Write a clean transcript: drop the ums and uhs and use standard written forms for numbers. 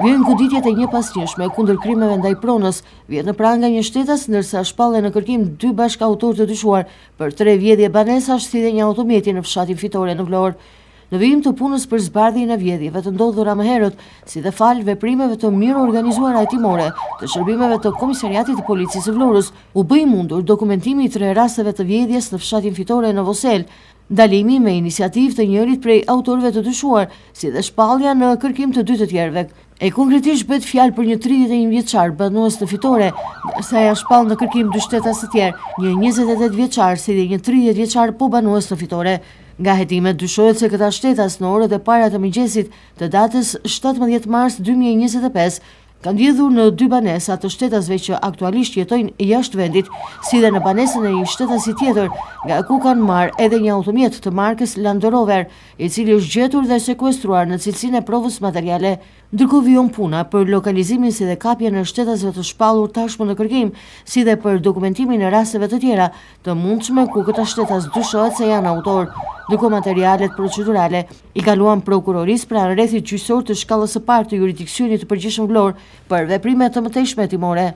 Vjen goditjet e një pasnjëshme kundër krimeve ndaj pronës, vjet në pranë nga një shtetas, ndërsa shpallen në kërkim 2 bashkëautorë të dyshuar për 3 vjedhje banesash si dhe një automjeti në fshatin Fitore në Vlorë. Në vijim të punës për zbardhjen e vjedhjeve të ndodhura më herët, si dhe fal veprimeve të mirë organizuara hetimore të shërbimeve të Komisariatit të Policisë së Vlorës, u bë i mundur dokumentimi i 3 rasteve të vjedhjes në fshatin Fitore në Vosel, ndalimi me iniciativë të njërit prej autorëve të dyshuar, si dhe shpallja në kërkim të 2 të tjerëve. E konkretisht bëhet fjalë për një 31 vjeçar banues në Fitore, ndërsa ja shpall në kërkim 2 shtetas të tjerë, një 28 vjeçar si dhe një 30 vjeçar po banues në Fitore. Nga hetimet dyshohet se këta shtetas në orët e para të mëngjesit të datës 17 mars 2025 kanë vjedhur në 2 banesa të shtetasve që aktualisht jetojnë jashtë vendit, si dhe në banesën e një shtetasi tjetër, nga ku kanë marrë edhe një automjet të markës Land Rover, i cili është gjetur dhe sekuestruar në cilësinë e provës materiale. Ndërkohë vijon puna për lokalizimin si dhe kapjen e shtetasve të shpallur tashmë në kërkim, si dhe për dokumentimin e rasteve të tjera të mundshme ku këta shtetas dyshohet se janë autor. Ndërkohë materialet procedurale i kaluan prokurorisë pranë rrethit gjyqësor të shkallës së parë të jurisdiksionit të përgjithshëm Vlorë për veprime të mëtejshme hetimore.